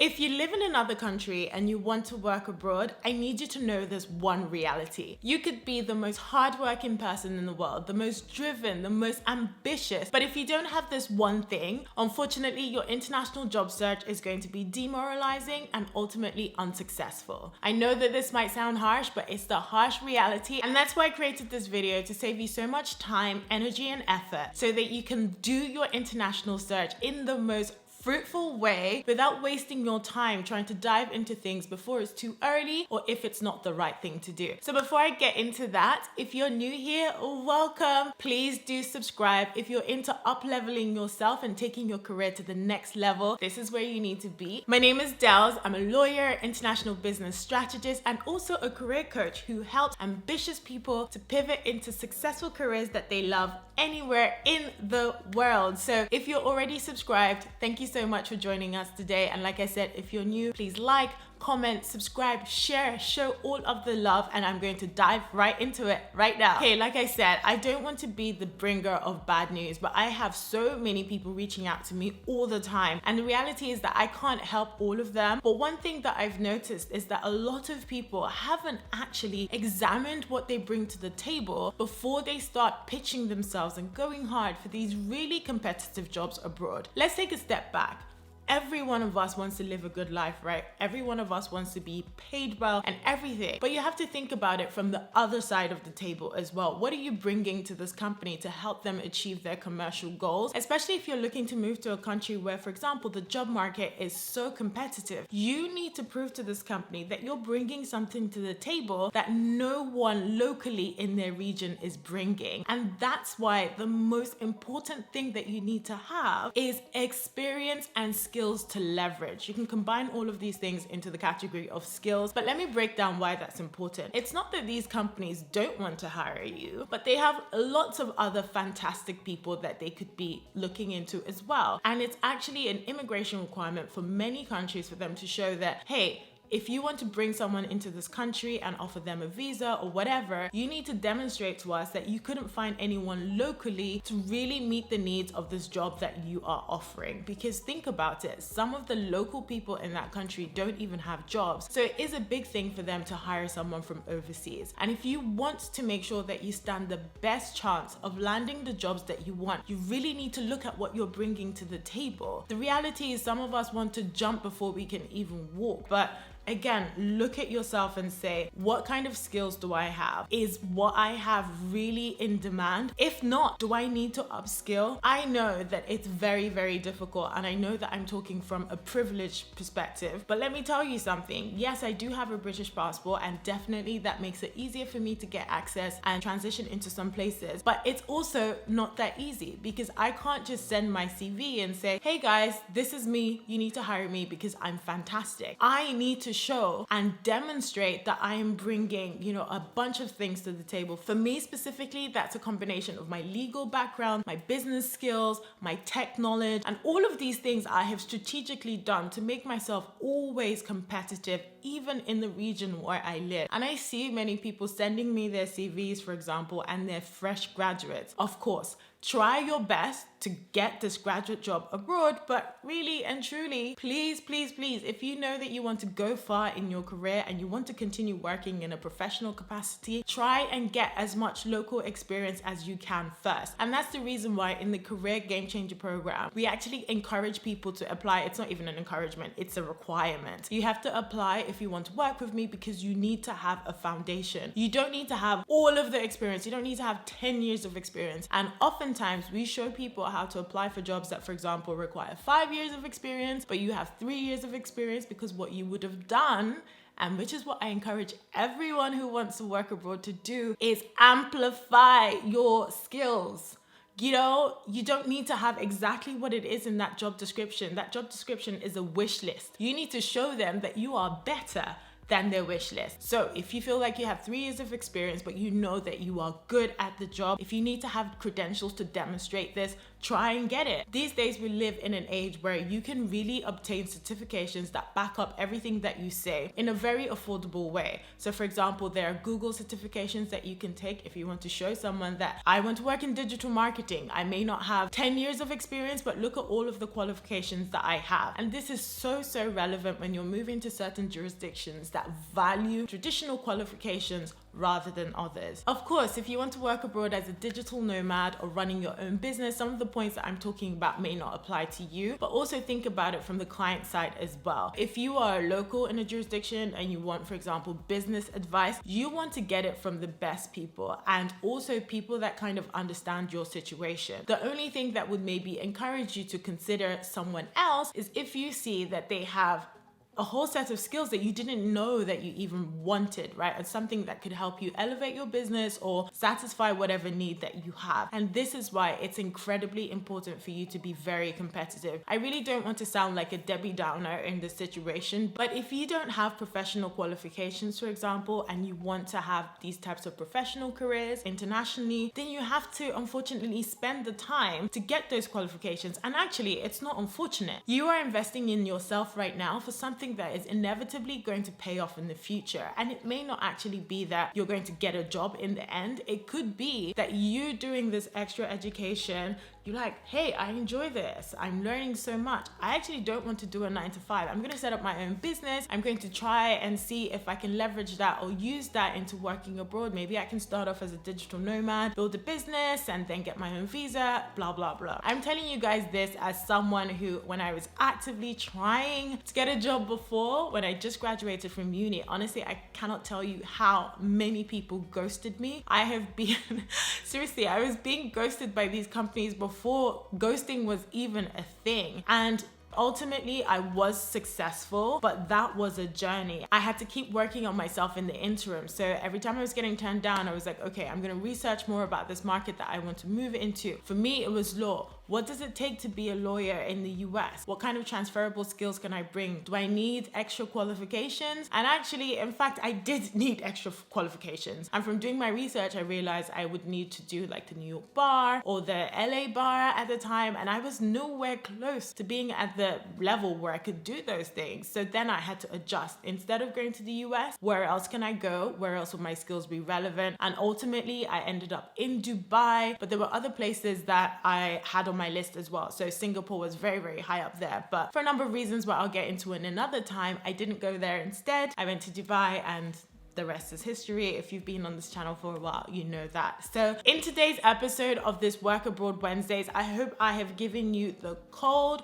If you live in another country and you want to work abroad, I need you to know this one reality. You could be the most hardworking person in the world, the most driven, the most ambitious, but if you don't have this one thing, unfortunately, your international job search is going to be demoralizing and ultimately unsuccessful. I know that this might sound harsh, but it's the harsh reality, and that's why I created this video, to save you so much time, energy, and effort so that you can do your international search in the most fruitful way without wasting your time trying to dive into things before it's too early or if it's not the right thing to do. So before I get into that, if you're new here, welcome. Please do subscribe. If you're into up-leveling yourself and taking your career to the next level, this is where you need to be. My name is Dels. I'm a lawyer, international business strategist, and also a career coach who helps ambitious people to pivot into successful careers that they love anywhere in the world. So if you're already subscribed, thank you so much for joining us today. And like I said, if you're new, please like, comment, subscribe, share, show all of the love, and I'm going to dive right into it right now. Okay, like I said, I don't want to be the bringer of bad news, but I have so many people reaching out to me all the time, and the reality is that I can't help all of them. But one thing that I've noticed is that a lot of people haven't actually examined what they bring to the table before they start pitching themselves and going hard for these really competitive jobs abroad. Let's take a step back. Every one of us wants to live a good life, right? Every one of us wants to be paid well and everything. But you have to think about it from the other side of the table as well. What are you bringing to this company to help them achieve their commercial goals? Especially if you're looking to move to a country where, for example, the job market is so competitive. You need to prove to this company that you're bringing something to the table that no one locally in their region is bringing. And that's why the most important thing that you need to have is experience and skills to leverage. You can combine all of these things into the category of skills, but let me break down why that's important. It's not that these companies don't want to hire you, but they have lots of other fantastic people that they could be looking into as well. And it's actually an immigration requirement for many countries for them to show that, hey, if you want to bring someone into this country and offer them a visa or whatever, you need to demonstrate to us that you couldn't find anyone locally to really meet the needs of this job that you are offering. Because think about it, some of the local people in that country don't even have jobs. So it is a big thing for them to hire someone from overseas. And if you want to make sure that you stand the best chance of landing the jobs that you want, you really need to look at what you're bringing to the table. The reality is some of us want to jump before we can even walk, but again, look at yourself and say, what kind of skills do I have? Is what I have really in demand? If not, do I need to upskill? I know that it's very, very difficult, and I know that I'm talking from a privileged perspective, but let me tell you something. Yes, I do have a British passport, and definitely that makes it easier for me to get access and transition into some places, but it's also not that easy because I can't just send my CV and say, hey guys, this is me, you need to hire me because I'm fantastic. I need to show and demonstrate that I am bringing, a bunch of things to the table. For me specifically, that's a combination of my legal background, my business skills, my tech knowledge, and all of these things I have strategically done to make myself always competitive, even in the region where I live. And I see many people sending me their CVs, for example, and they're fresh graduates. Of course, try your best to get this graduate job abroad, but really and truly, please, please, please, if you know that you want to go far in your career and you want to continue working in a professional capacity, try and get as much local experience as you can first. And that's the reason why in the Career Game Changer program, we actually encourage people to apply. It's not even an encouragement, it's a requirement. You have to apply if you want to work with me because you need to have a foundation. You don't need to have all of the experience. You don't need to have 10 years of experience. And oftentimes we show people how to apply for jobs that, for example, require 5 years of experience, but you have 3 years of experience, because what you would have done, and which is what I encourage everyone who wants to work abroad to do, is amplify your skills. You don't need to have exactly what it is in that job description. That job description is a wish list. You need to show them that you are better than their wish list. So if you feel like you have 3 years of experience, but you know that you are good at the job, if you need to have credentials to demonstrate this, try and get it. These days we live in an age where you can really obtain certifications that back up everything that you say in a very affordable way. So for example, there are Google certifications that you can take if you want to show someone that I want to work in digital marketing. I may not have 10 years of experience, but look at all of the qualifications that I have. And this is so relevant when you're moving to certain jurisdictions that value traditional qualifications rather than others. Of course, if you want to work abroad as a digital nomad or running your own business, some of the points that I'm talking about may not apply to you, but also think about it from the client side as well. If you are local in a jurisdiction and you want, for example, business advice, you want to get it from the best people and also people that kind of understand your situation. The only thing that would maybe encourage you to consider someone else is if you see that they have a whole set of skills that you didn't know that you even wanted, right? It's something that could help you elevate your business or satisfy whatever need that you have. And this is why it's incredibly important for you to be very competitive. I really don't want to sound like a Debbie Downer in this situation, but if you don't have professional qualifications, for example, and you want to have these types of professional careers internationally, then you have to unfortunately spend the time to get those qualifications. And actually, it's not unfortunate. You are investing in yourself right now for something that is inevitably going to pay off in the future. And it may not actually be that you're going to get a job in the end. It could be that you doing this extra education, you're like, hey, I enjoy this. I'm learning so much. I actually don't want to do a 9-to-5. I'm going to set up my own business. I'm going to try and see if I can leverage that or use that into working abroad. Maybe I can start off as a digital nomad, build a business, and then get my own visa, blah, blah, blah. I'm telling you guys this as someone who, when I was actively trying to get a job before, when I just graduated from uni, honestly, I cannot tell you how many people ghosted me. I have been, seriously, I was being ghosted by these companies before ghosting was even a thing. And ultimately, I was successful, but that was a journey. I had to keep working on myself in the interim. So every time I was getting turned down, I was like, okay, I'm going to research more about this market that I want to move into. For me, it was law. What does it take to be a lawyer in the US? What kind of transferable skills can I bring? Do I need extra qualifications? And actually, in fact, I did need extra qualifications. And from doing my research, I realized I would need to do like the New York bar or the LA bar at the time. And I was nowhere close to being at the level where I could do those things. So then I had to adjust. Instead of going to the US, where else can I go? Where else will my skills be relevant? And ultimately, I ended up in Dubai, but there were other places that I had on my list as well. So Singapore was very high up there, but for a number of reasons where I'll get into in another time, I didn't go there. Instead, I went to Dubai, and the rest is history. If you've been on this channel for a while, you know that. So in today's episode of this Work Abroad Wednesdays, I hope I have given you the cold,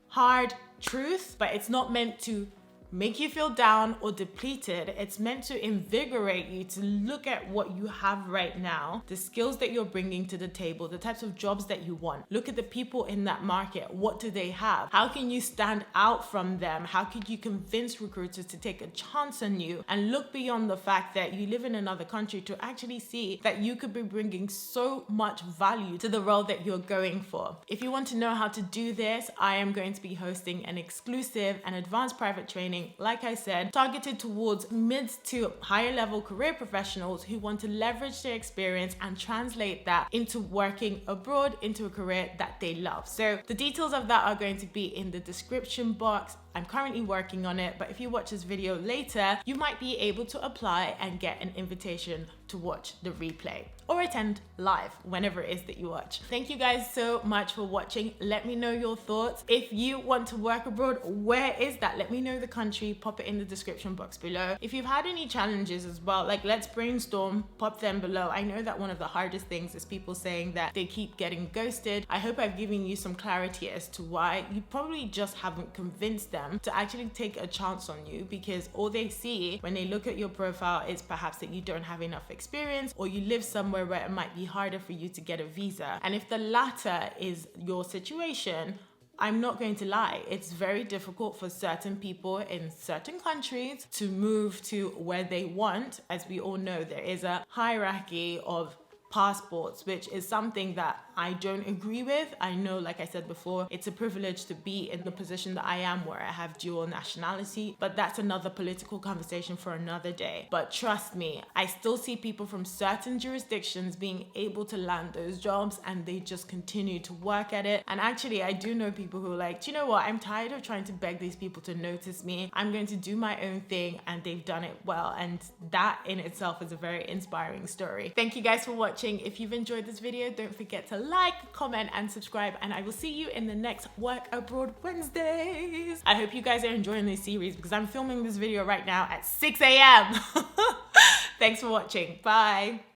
hard truth, but it's not meant to make you feel down or depleted. It's meant to invigorate you to look at what you have right now, the skills that you're bringing to the table, the types of jobs that you want. Look at the people in that market. What do they have? How can you stand out from them? How could you convince recruiters to take a chance on you? And look beyond the fact that you live in another country to actually see that you could be bringing so much value to the role that you're going for. If you want to know how to do this, I am going to be hosting an exclusive and advanced private training, like I said, targeted towards mid to higher level career professionals who want to leverage their experience and translate that into working abroad, into a career that they love. So the details of that are going to be in the description box. I'm currently working on it, but if you watch this video later, you might be able to apply and get an invitation to watch the replay or attend live whenever it is that you watch. Thank you guys so much for watching. Let me know your thoughts. If you want to work abroad, where is that? Let me know the country, pop it in the description box below. If you've had any challenges as well, like let's brainstorm, pop them below. I know that one of the hardest things is people saying that they keep getting ghosted. I hope I've given you some clarity as to why. You probably just haven't convinced them to actually take a chance on you, because all they see when they look at your profile is perhaps that you don't have enough experience or you live somewhere where it might be harder for you to get a visa. And if the latter is your situation, I'm not going to lie, it's very difficult for certain people in certain countries to move to where they want. As we all know, there is a hierarchy of passports, which is something that I don't agree with. I know, like I said before, it's a privilege to be in the position that I am where I have dual nationality, but that's another political conversation for another day. But trust me, I still see people from certain jurisdictions being able to land those jobs, and they just continue to work at it. And actually, I do know people who are like, do you know what? I'm tired of trying to beg these people to notice me. I'm going to do my own thing, and they've done it well. And that in itself is a very inspiring story. Thank you guys for watching. If you've enjoyed this video, don't forget to like, comment, and subscribe, and I will see you in the next Work Abroad Wednesdays. I hope you guys are enjoying this series because I'm filming this video right now at 6 a.m. Thanks for watching. Bye.